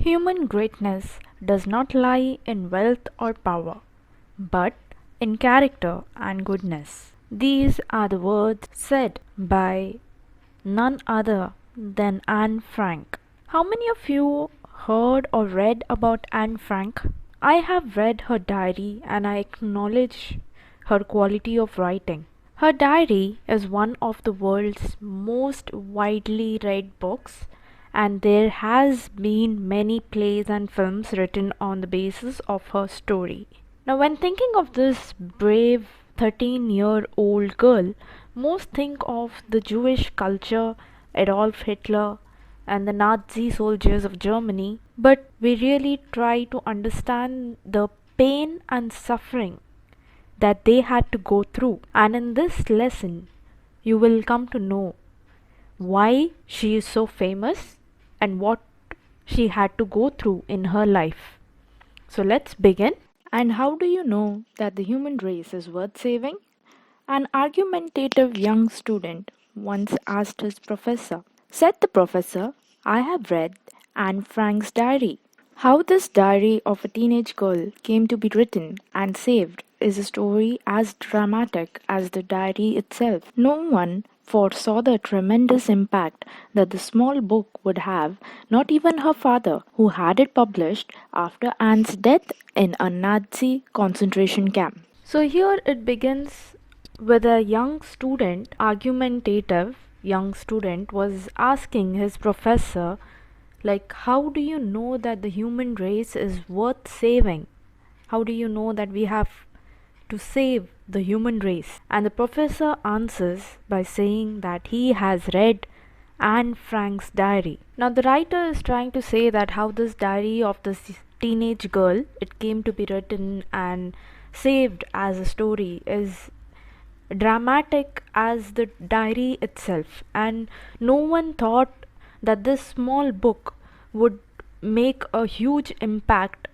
Human greatness does not lie in wealth or power, but in character and goodness. These are the words said by none other than Anne Frank. How many of you heard or read about Anne Frank? I have read her diary and I acknowledge her quality of writing. Her diary is one of the world's most widely read books, and there has been many plays and films written on the basis of her story. Now, when thinking of this brave 13-year-old girl, most think of the Jewish culture, Adolf Hitler, and the Nazi soldiers of Germany, but we really try to understand the pain and suffering that they had to go through. And in this lesson, you will come to know why she is so famous and what she had to go through in her life. So let's begin. And how do you know that the human race is worth saving? An argumentative young student once asked his professor. Said the professor, I have read Anne Frank's diary. How this diary of a teenage girl came to be written and saved is a story as dramatic as the diary itself. No one foresaw the tremendous impact that the small book would have, not even her father, who had it published after Anne's death in a Nazi concentration camp. So here it begins with a argumentative young student was asking his professor, like, how do you know that the human race is worth saving? How do you know that we have to save the human race? And the professor answers by saying that he has read Anne Frank's diary. Now the writer is trying to say that how this diary of this teenage girl, it came to be written and saved as a story, is dramatic as the diary itself, and no one thought that this small book would make a huge impact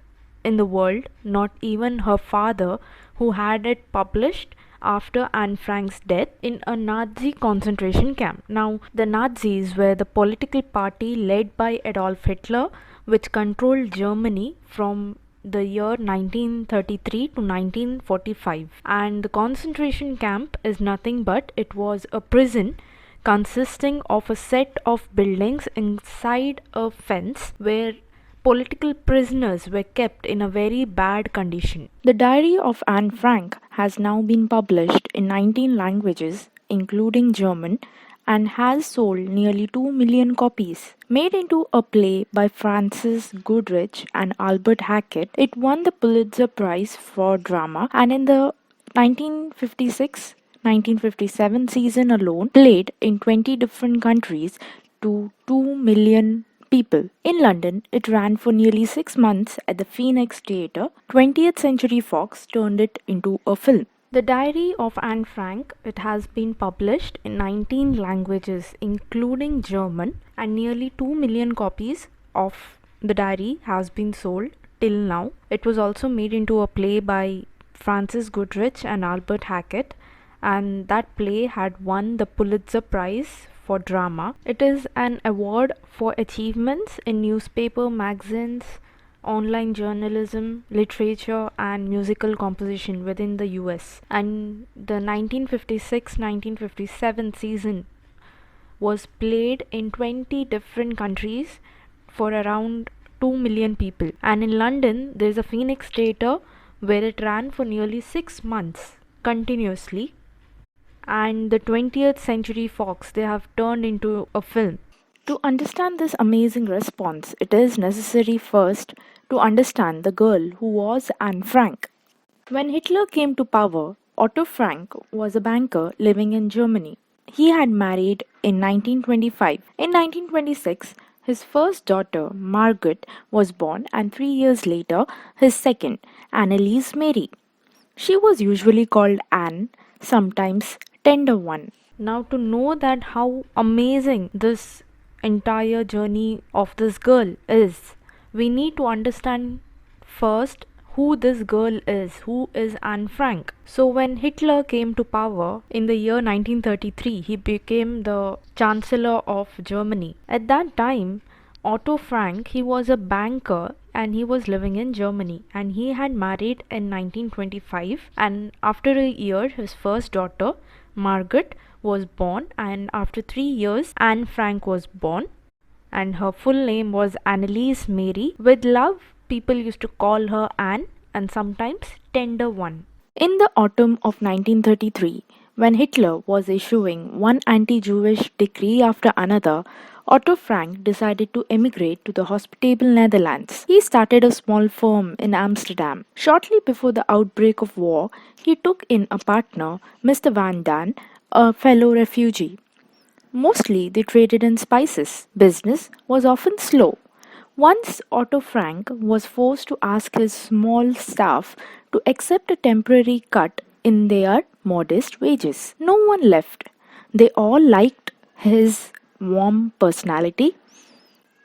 in the world, not even her father, who had it published after Anne Frank's death in a Nazi concentration camp. Now, the Nazis were the political party led by Adolf Hitler, which controlled Germany from the year 1933 to 1945, and the concentration camp is nothing but it was a prison consisting of a set of buildings inside a fence where political prisoners were kept in a very bad condition. The diary of Anne Frank has now been published in 19 languages including German and has sold nearly 2 million copies. Made into a play by Francis Goodrich and Albert Hackett, it won the Pulitzer Prize for Drama, and in the 1956-1957 season alone played in 20 different countries to 2 million people. In London, it ran for nearly 6 months at the Phoenix Theatre. 20th Century Fox turned it into a film. The Diary of Anne Frank, it has been published in 19 languages including German, and nearly 2 million copies of the diary has been sold till now. It was also made into a play by Francis Goodrich and Albert Hackett, and that play had won the Pulitzer Prize for Drama. It is an award for achievements in newspaper, magazines, online journalism, literature, and musical composition within the US. And the 1956-1957 season was played in 20 different countries for around 2 million people. And in London, there is a Phoenix Theatre where it ran for nearly 6 months continuously. And the 20th Century Fox, they have turned into a film. To understand this amazing response, it is necessary first to understand the girl who was Anne Frank. When Hitler came to power, Otto Frank was a banker living in Germany. He had married in 1925. In 1926, his first daughter, Margaret, was born, and 3 years later, his second, Anneliese Mary. She was usually called Anne, sometimes Tender One. Now, to know that how amazing this entire journey of this girl is, we need to understand first who this girl is, who is Anne Frank. So when Hitler came to power in the year 1933, he became the Chancellor of Germany. At that time, Otto Frank, he was a banker and he was living in Germany, and he had married in 1925, and after a year his first daughter Margaret was born, and after 3 years Anne Frank was born, and her full name was Anneliese Mary. With love, people used to call her Anne and sometimes Tender One. In the autumn of 1933, when Hitler was issuing one anti Jewish decree after another, Otto Frank decided to emigrate to the hospitable Netherlands. He started a small firm in Amsterdam. Shortly before the outbreak of war, he took in a partner, Mr. Van Daan, a fellow refugee. Mostly they traded in spices. Business was often slow. Once Otto Frank was forced to ask his small staff to accept a temporary cut in their modest wages. No one left. They all liked his warm personality.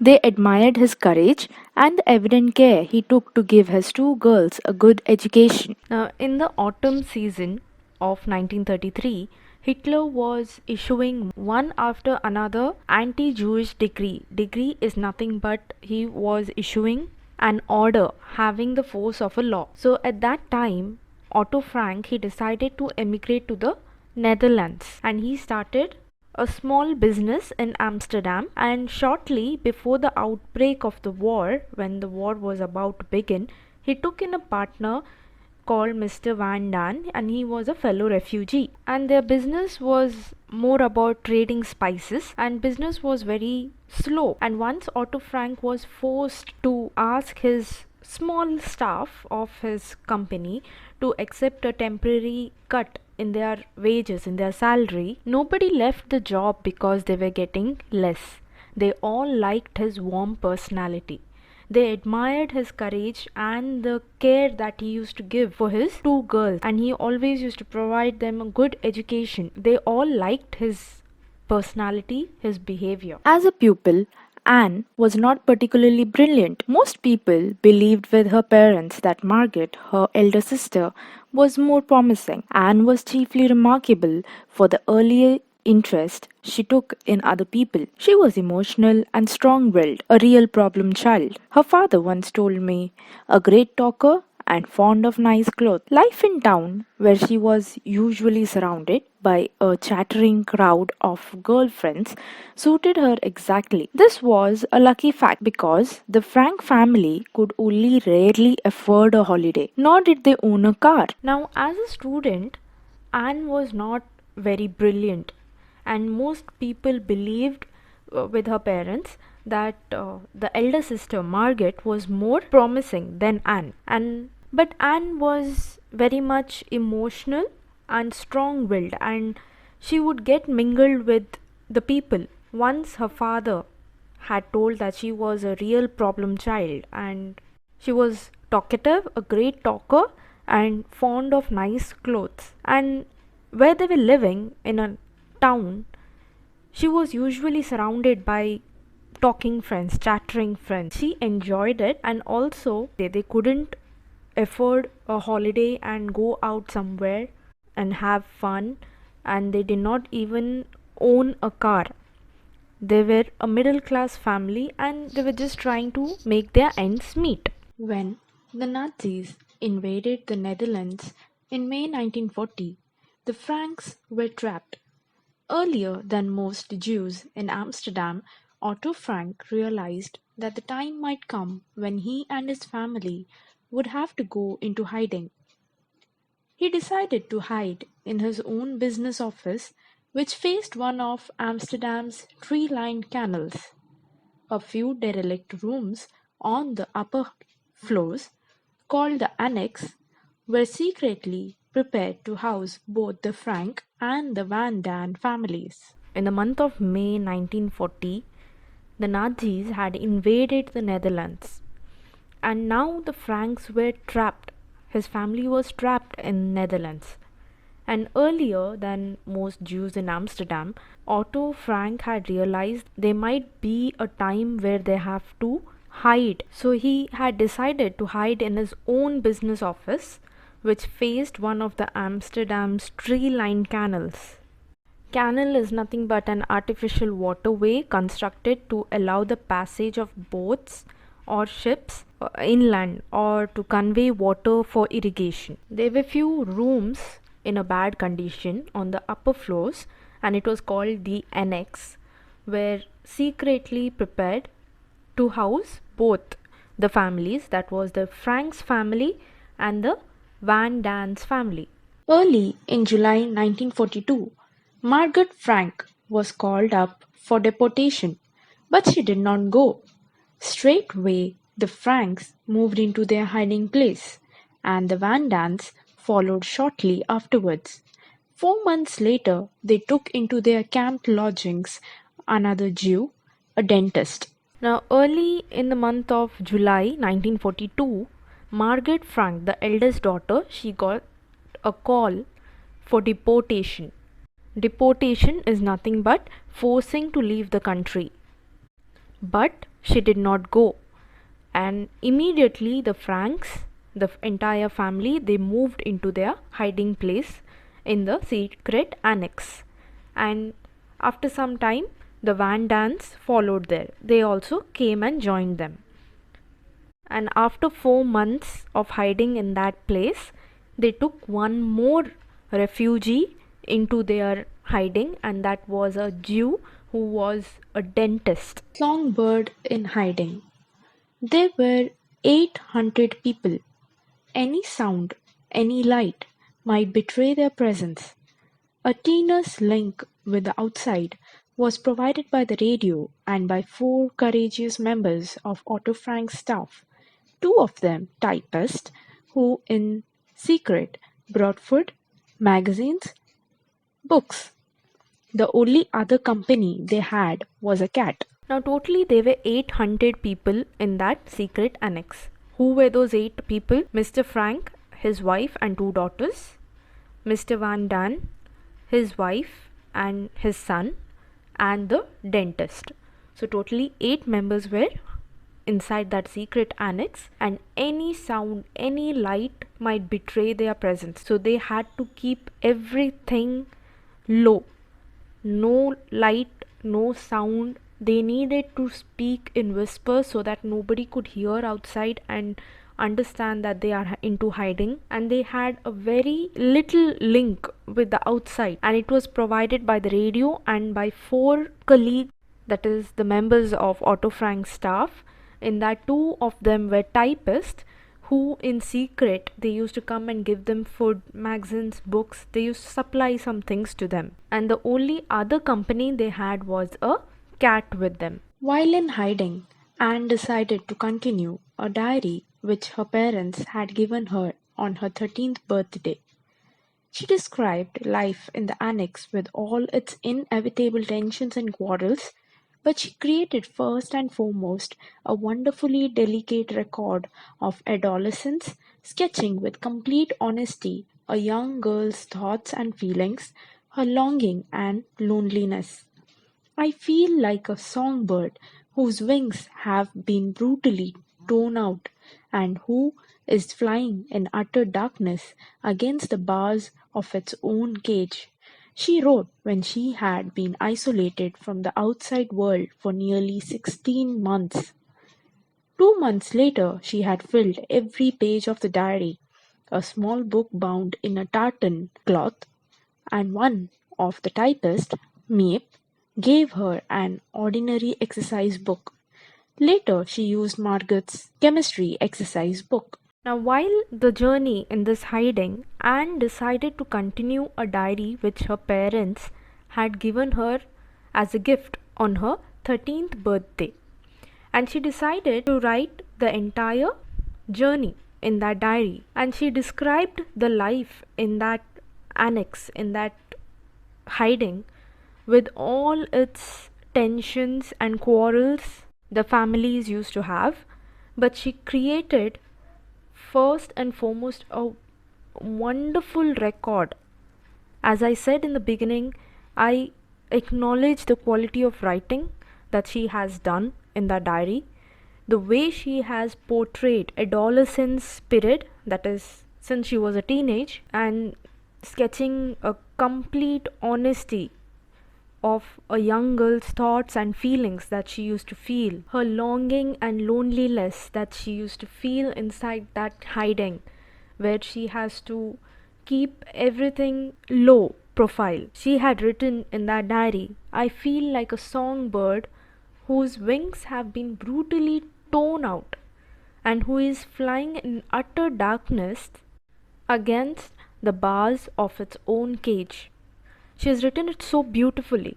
They admired his courage and the evident care he took to give his two girls a good education. Now, in the autumn season of 1933, Hitler was issuing one after another anti Jewish decree. Decree is nothing but he was issuing an order having the force of a law. So, at that time, Otto Frank he decided to emigrate to the Netherlands, and he started a small business in Amsterdam. And shortly before the outbreak of the war, when the war was about to begin, he took in a partner called Mr. Van Daan, and he was a fellow refugee. And their business was more about trading spices, and business was very slow. And once Otto Frank was forced to ask his small staff of his company to accept a temporary cut in their wages, in their salary, nobody left the job because they were getting less. They all liked his warm personality. They admired his courage and the care that he used to give for his two girls, and he always used to provide them a good education. They all liked his personality, his behavior. As a pupil, Anne was not particularly brilliant. Most people believed with her parents that Margaret, her elder sister, was more promising. Anne was chiefly remarkable for the early interest she took in other people. She was emotional and strong willed, a real problem child. Her father once told me, a great talker and fond of nice clothes. Life in town, where she was usually surrounded by a chattering crowd of girlfriends, suited her exactly. This was a lucky fact because the Frank family could only rarely afford a holiday, nor did they own a car. Now, as a student, Anne was not very brilliant, and most people believed with her parents that the elder sister Margaret was more promising than Anne. But Anne was very much emotional and strong willed, and she would get mingled with the people. Once her father had told that she was a real problem child, and she was talkative, a great talker, and fond of nice clothes. And where they were living in a town, she was usually surrounded by talking friends, chattering friends. She enjoyed it, and also they couldn't afford a holiday and go out somewhere and have fun, and they did not even own a car. They were a middle class family and they were just trying to make their ends meet. When the Nazis invaded the Netherlands in May 1940, the Franks were trapped. Earlier than most Jews in Amsterdam, Otto Frank realized that the time might come when he and his family would have to go into hiding. He decided to hide in his own business office, which faced one of Amsterdam's tree lined canals. A few derelict rooms on the upper floors, called the Annex, were secretly prepared to house both the Frank and the Van Daan families. In the month of May 1940, the Nazis had invaded the Netherlands, and now the Franks were trapped. His family was trapped in Netherlands. And earlier than most Jews in Amsterdam, Otto Frank had realized there might be a time where they have to hide. So he had decided to hide in his own business office, which faced one of the Amsterdam's tree lined canals. Canal is nothing but an artificial waterway constructed to allow the passage of boats or ships inland or to convey water for irrigation. There were few rooms in a bad condition on the upper floors, and it was called the Annex, were secretly prepared to house both the families, that was the Franks family and the Van Dan's family. Early in July 1942, Margaret Frank was called up for deportation, but she did not go. Straightway, the Franks moved into their hiding place, and the Van Dans followed shortly afterwards. 4 months later, they took into their camp lodgings another Jew, a dentist. Now, early in the month of July 1942, Margaret Frank, the eldest daughter, she got a call for deportation. Deportation is nothing but forcing to leave the country. But she did not go, and immediately the Franks, the entire family, they moved into their hiding place in the secret annex. And after some time, the Van Dans followed there. They also came and joined them. And after 4 months of hiding in that place, they took one more refugee into their hiding, and that was a Jew who was a dentist. Songbird in hiding. There were 800 people. Any sound, any light might betray their presence. A tenuous link with the outside was provided by the radio and by 4 courageous members of Otto Frank's staff, 2 of them typists, who in secret brought food, magazines, books. The only other company they had was a cat. Now, totally, there were 800 people in that secret annex. Who were those 8 people? Mr. Frank, his wife, and 2 daughters. Mr. Van Dan, his wife, and his son, and the dentist. So, totally 8 members were inside that secret annex, and any sound, any light might betray their presence. So, they had to keep everything low. No light, no sound. They needed to speak in whispers so that nobody could hear outside and understand that they are into hiding. And they had a very little link with the outside, and it was provided by the radio and by 4 colleagues, that is the members of Otto Frank's staff. In that, 2 of them were typists who in secret they used to come and give them food, magazines, books. They used to supply some things to them, and the only other company they had was a cat with them. While in hiding, Anne decided to continue a diary which her parents had given her on her 13th birthday. She described life in the annex with all its inevitable tensions and quarrels, but she created first and foremost a wonderfully delicate record of adolescence, sketching with complete honesty a young girl's thoughts and feelings, her longing and loneliness. I feel like a songbird whose wings have been brutally torn out and who is flying in utter darkness against the bars of its own cage. She wrote when she had been isolated from the outside world for nearly 16 months. 2 months later, she had filled every page of the diary, a small book bound in a tartan cloth, and one of the typists, Miep, gave her an ordinary exercise book. Later, she used Margaret's chemistry exercise book. Now, while the journey in this hiding, Anne decided to continue a diary which her parents had given her as a gift on her 13th birthday. And she decided to write the entire journey in that diary. And she described the life in that annex, in that hiding, with all its tensions and quarrels the families used to have. But she created first and foremost a wonderful record. As I said in the beginning, I acknowledge the quality of writing that she has done in that diary. The way she has portrayed adolescence spirit, that is since she was a teenage, and sketching a complete honesty of a young girl's thoughts and feelings that she used to feel, her longing and loneliness that she used to feel inside that hiding, where she has to keep everything low profile. She had written in that diary, "I feel like a songbird whose wings have been brutally torn out and who is flying in utter darkness against the bars of its own cage." She has written it so beautifully.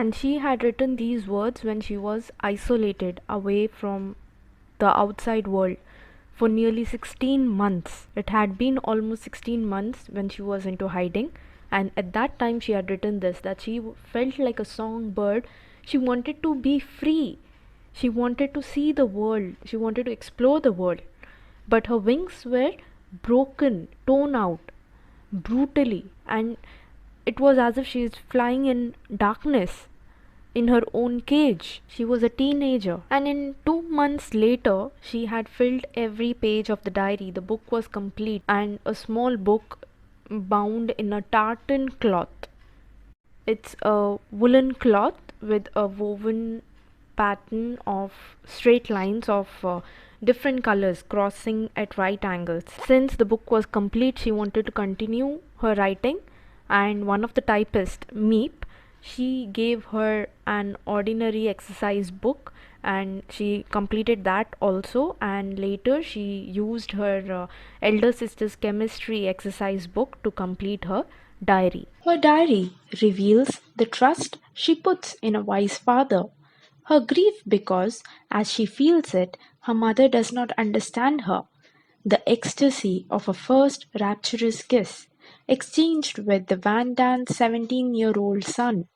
And she had written these words when she was isolated away from the outside world for nearly 16 months. It had been almost 16 months when she was into hiding, and at that time she had written this, that she felt like a songbird. She wanted to be free. She wanted to see the world. She wanted to explore the world. But her wings were broken, torn out brutally, and it was as if she is flying in darkness in her own cage. She was a teenager, and in 2 months later, she had filled every page of the diary. The book was complete, and a small book bound in a tartan cloth. It's a woolen cloth with a woven pattern of straight lines of different colors crossing at right angles. Since the book was complete, she wanted to continue her writing, and one of the typists, Meep, she gave her an ordinary exercise book, and she completed that also, and later she used her elder sister's chemistry exercise book to complete her diary. Her diary reveals the trust she puts in a wise father, her grief because, as she feels it, her mother does not understand her, the ecstasy of a first rapturous kiss, exchanged with the Van Dan's 17-year-old son.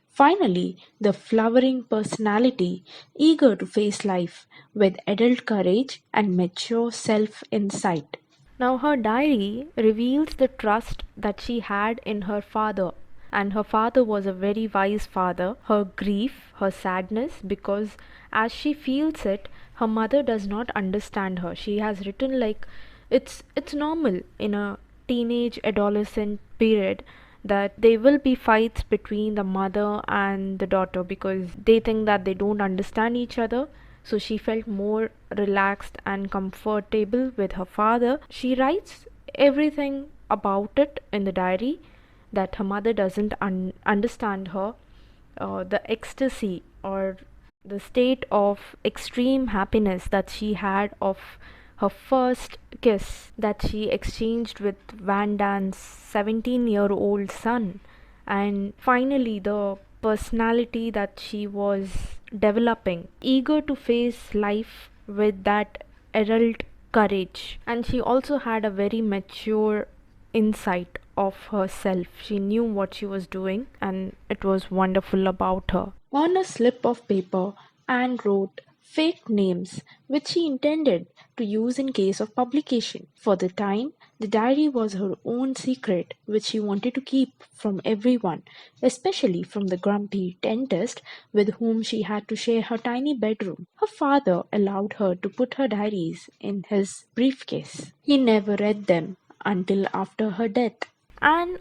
Finally, the flowering personality, eager to face life with adult courage and mature self insight. Now, her diary reveals the trust that she had in her father, and her father was a very wise father. Her grief, her sadness, because as she feels it, her mother does not understand her. She has written like it's normal in a teenage adolescent period that there will be fights between the mother and the daughter because they think that they don't understand each other. So she felt more relaxed and comfortable with her father. She writes everything about it in the diary, that her mother doesn't understand her, the ecstasy or the state of extreme happiness that she had of her first kiss that she exchanged with Van Dan's 17-year-old son, and finally the personality that she was developing, eager to face life with that adult courage. And she also had a very mature insight of herself. She knew what she was doing, and it was wonderful about her. On a slip of paper, Anne wrote fake names which she intended to use in case of publication. For the time, the diary was her own secret which she wanted to keep from everyone, especially from the grumpy dentist with whom she had to share her tiny bedroom. Her father allowed her to put her diaries in his briefcase. He never read them until after her death. Anne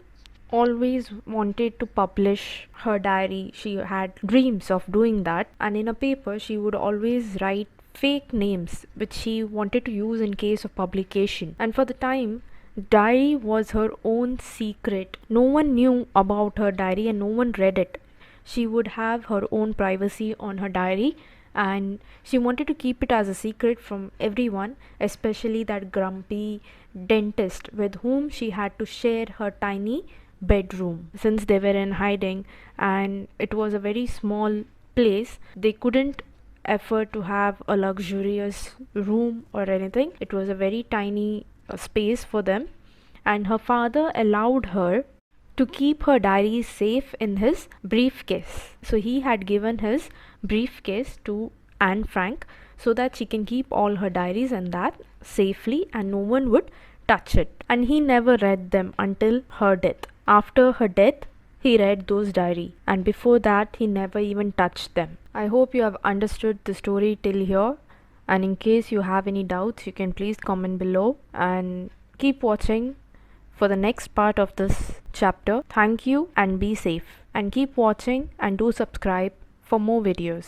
always wanted to publish her diary. She had dreams of doing that, and in a paper she would always write fake names which she wanted to use in case of publication. And for the time, diary was her own secret. No one knew about her diary and no one read it. She would have her own privacy on her diary, and she wanted to keep it as a secret from everyone, especially that grumpy dentist with whom she had to share her tiny bedroom. Since they were in hiding and it was a very small place, they couldn't afford to have a luxurious room or anything. It was a very tiny space for them, and her father allowed her to keep her diaries safe in his briefcase. So he had given his briefcase to Anne Frank so that she can keep all her diaries in that safely and no one would touch it. And he never read them until her death. After her death, he read those diary, and before that he never even touched them. I hope you have understood the story till here, and in case you have any doubts, you can please comment below and keep watching for the next part of this chapter. Thank you and be safe. and keep watching and do subscribe for more videos.